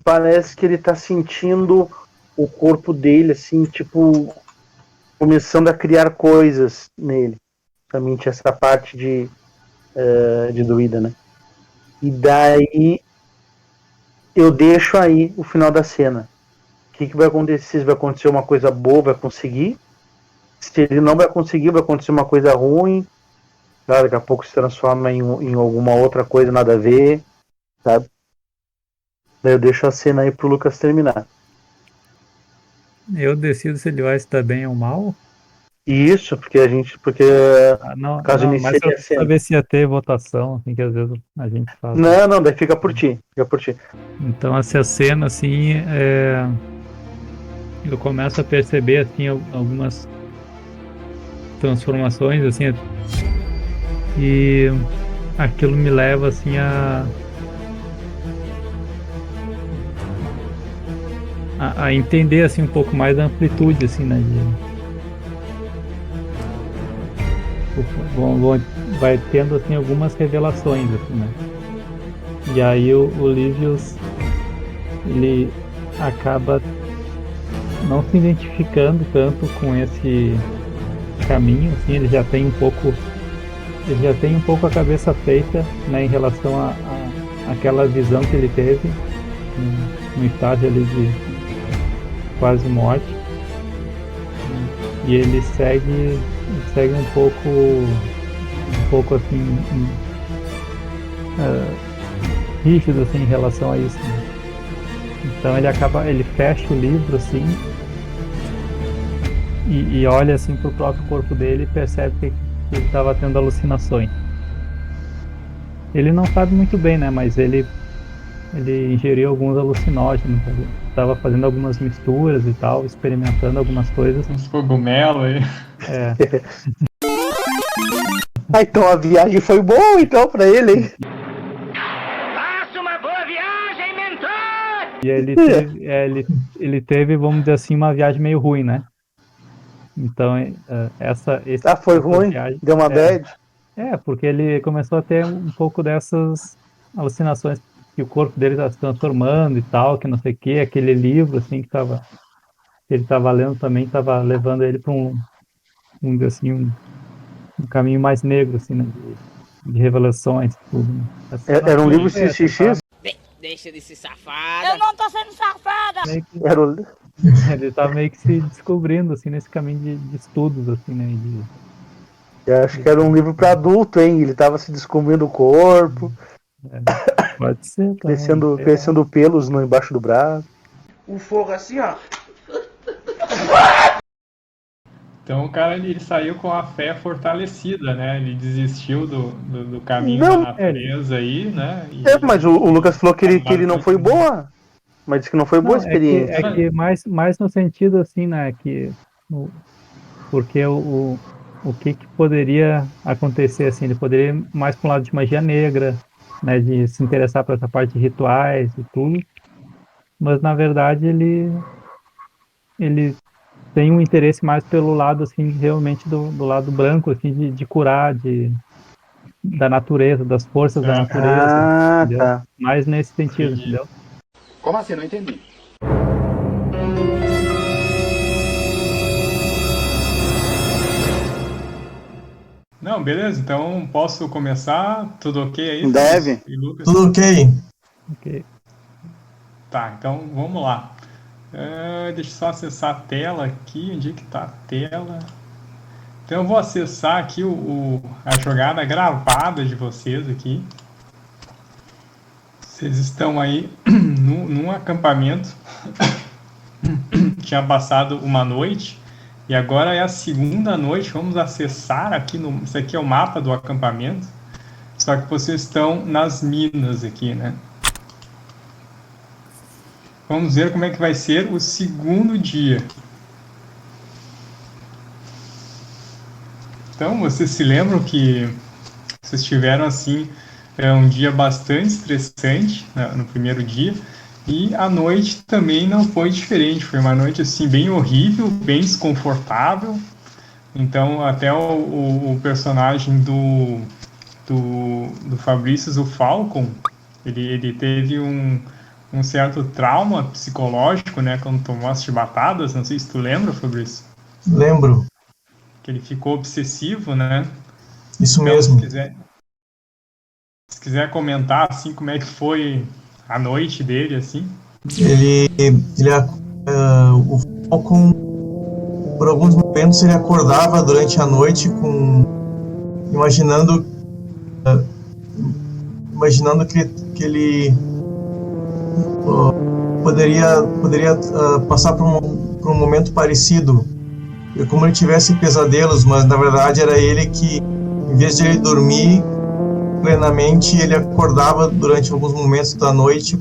parece que ele tá sentindo o corpo dele, assim, tipo, começando a criar coisas nele. Também tinha essa parte de druida, né? E daí eu deixo aí o final da cena. O que vai acontecer? Se vai acontecer uma coisa boa, vai conseguir. Se ele não vai conseguir, vai acontecer uma coisa ruim. Daqui a pouco se transforma em alguma outra coisa, nada a ver, sabe? Daí eu deixo a cena aí pro Lucas terminar. Eu decido se ele vai estar bem ou mal. Isso, porque Não, caso não, inicie mas eu a quis cena. saber se ia ter votação, assim, que às vezes a gente faz. Não, daí fica por ti. Fica por ti. Então, essa cena, assim, eu começo a perceber, assim, algumas transformações, assim, e aquilo me leva, assim, a entender, assim, um pouco mais da amplitude, assim, né, vai tendo, assim, algumas revelações, assim, né, e aí o Livius, ele acaba não se identificando tanto com esse caminho, assim, ele já tem um pouco a cabeça feita, né, em relação a aquela visão que ele teve no estágio ali de quase morte, e ele segue um pouco assim, rígido assim em relação a isso, né? Então ele fecha o livro assim e olha assim para o próprio corpo dele e percebe que ele estava tendo alucinações. Ele não sabe muito bem, né? Mas ele ingeriu alguns alucinógenos, estava fazendo algumas misturas e tal, experimentando algumas coisas. Uns cogumelos aí. É, Então a viagem foi boa, então, pra ele, hein? Faça uma boa viagem, mentor! e ele teve, vamos dizer assim, uma viagem meio ruim, né? Então, Foi essa ruim, viagem. deu uma bad. Porque ele começou a ter um pouco dessas alucinações que o corpo dele estava se transformando e tal, que não sei o que, aquele livro assim que ele estava lendo também estava levando ele para assim, um caminho mais negro assim, né, de revelações e tudo, né? Era um livro Essa XXX? Deixa de ser safada. Eu não tô sendo safada. meio que, Era o... ele estava meio que se descobrindo assim nesse caminho de estudos assim, né, Eu acho que era um livro pra adulto, hein? Ele tava se descobrindo o corpo, pode ser também, crescendo, sei lá. crescendo pelos no embaixo do braço. O fogo assim, ó. Então o cara ele saiu com a fé fortalecida, né? Ele desistiu do caminho Não, da natureza aí, né? E mas o Lucas falou que ele não foi boa. Mas disse que não foi boa a Não, experiência. é que mais no sentido assim, né, porque o que poderia acontecer assim, ele poderia ir mais para um lado de magia negra, né, de se interessar por essa parte de rituais e tudo, mas na verdade ele tem um interesse mais pelo lado assim, realmente do lado branco, assim, de curar, da natureza, das forças da natureza, entendeu? Tá. Mais nesse sentido, Entendi. entendeu? Como assim? Não entendi. Não, beleza, então posso começar? Tudo ok aí? Deve. E Lucas? Tudo ok. Ok. Tá, então vamos lá. Deixa eu só acessar a tela aqui. Onde é que tá a tela? Então eu vou acessar aqui a jogada gravada de vocês aqui. Vocês estão aí num acampamento. Tinha passado uma noite. E agora é a segunda noite. Vamos acessar aqui. Isso aqui é o mapa do acampamento. Só que vocês estão nas minas aqui, né? Vamos ver como é que vai ser o segundo dia. Então, vocês se lembram que vocês tiveram, assim, um dia bastante estressante, né, no primeiro dia, e a noite também não foi diferente. Foi uma noite, assim, bem horrível, bem desconfortável. Então, até o personagem do Fabrício, o Falcon, ele teve um certo trauma psicológico, né, quando tomou as chibatadas, não sei se tu lembra, Fabrício, Lembro, que ele ficou obsessivo, né? isso Então, mesmo. se quiser comentar, assim, como é que foi a noite dele, assim. O Falcon, por alguns momentos, ele acordava durante a noite imaginando, que ele poderia passar por um momento parecido, como ele tivesse pesadelos, mas na verdade era ele que, em vez de ele dormir plenamente, ele acordava durante alguns momentos da noite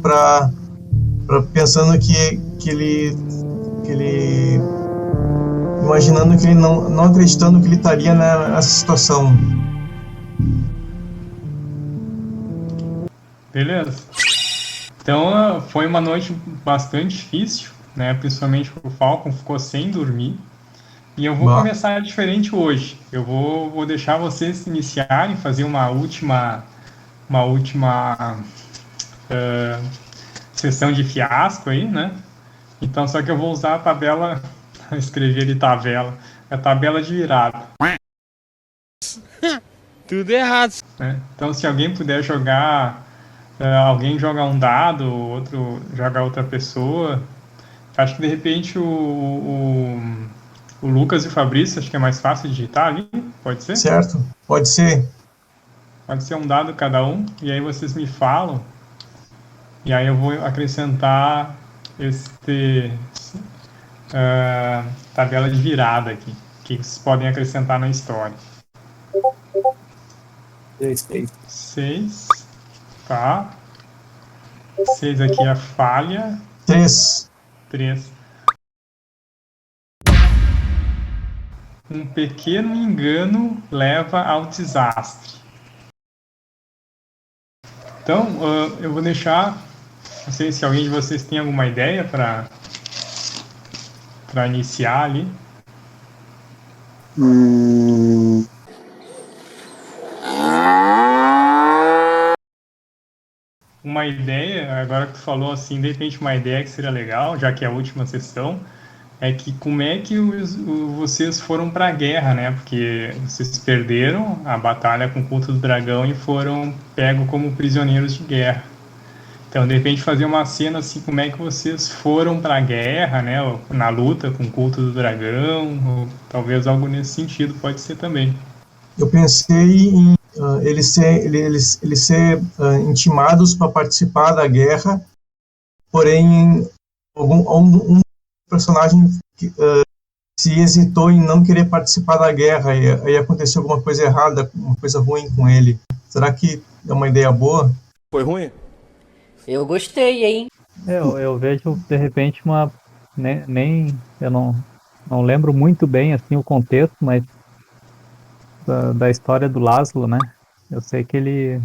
pensando que ele imaginando que ele não acreditando que ele estaria nessa situação. Beleza. Então, foi uma noite bastante difícil, né? Principalmente o Falcon ficou sem dormir. E eu vou começar diferente hoje. Eu vou deixar vocês iniciarem, fazer uma última sessão de fiasco aí, né? Então, só que eu vou usar a tabela, escrever ali tabela, a tabela de virada. Tudo errado. Né? Então, se alguém puder jogar, alguém joga um dado, outro joga outra pessoa. Acho que de repente o Lucas e o Fabrício, acho que é mais fácil digitar ali, pode ser? Certo, pode ser. Pode ser um dado cada um, e aí vocês me falam, e aí eu vou acrescentar tabela de virada aqui, que vocês podem acrescentar na história. 6, tá. 6 aqui é a falha. 3. Um pequeno engano leva ao desastre. Então, eu vou deixar, não sei se alguém de vocês tem alguma ideia para iniciar ali. Uma ideia, agora que tu falou assim, de repente uma ideia que seria legal, já que é a última sessão, é que como é que vocês foram para a guerra, né? Porque vocês perderam a batalha com o culto do dragão e foram pegos como prisioneiros de guerra. Então, de repente, fazer uma cena assim, como é que vocês foram para a guerra, né? Ou na luta com o culto do dragão, ou talvez algo nesse sentido, pode ser também. Eu pensei em eles ser intimados para participar da guerra, porém um personagem que se hesitou em não querer participar da guerra e aí aconteceu alguma coisa errada, uma coisa ruim com ele. Será que é uma ideia boa? Foi ruim? Eu gostei, hein? Eu vejo, de repente, eu não lembro muito bem assim, o contexto, mas da história do Laszlo, né? Eu sei que ele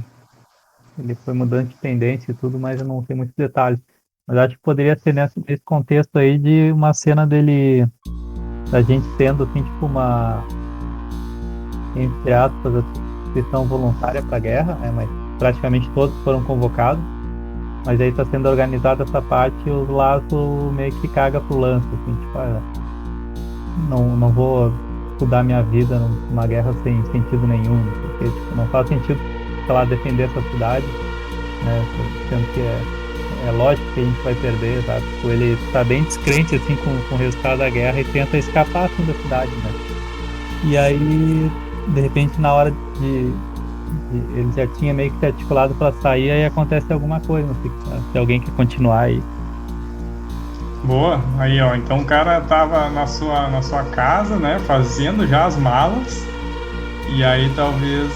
foi mudando de tendência e tudo, mas eu não sei muitos detalhes. Mas acho que poderia ser nesse contexto aí de uma cena da gente tendo, assim, tipo uma, entre aspas, inscrição voluntária para a guerra, né? Mas praticamente todos foram convocados. Mas aí está sendo organizada essa parte e o Laszlo meio que caga pro lance, assim, tipo, não vou estudar minha vida numa guerra sem sentido nenhum, porque tipo, não faz sentido, sei lá, defender essa cidade, né, sendo que é lógico que a gente vai perder, sabe? Tipo, ele tá bem descrente, assim, com o resultado da guerra e tenta escapar, assim, da cidade, né? E aí, de repente, na hora ele já tinha meio que se articulado para sair, aí acontece alguma coisa, não sei se alguém quer continuar aí. Boa, aí ó, então o cara tava na sua casa, né, fazendo já as malas, e aí talvez,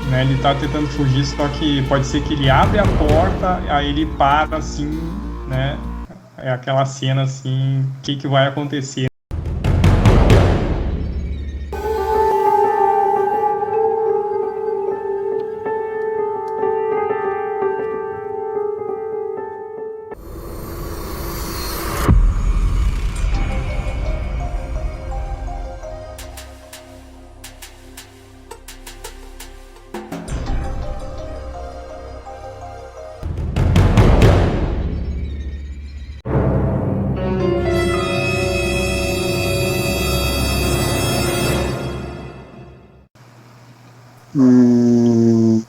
né, ele tá tentando fugir, só que pode ser que ele abre a porta, aí ele para assim, né, é aquela cena assim, o que vai acontecer. Dois.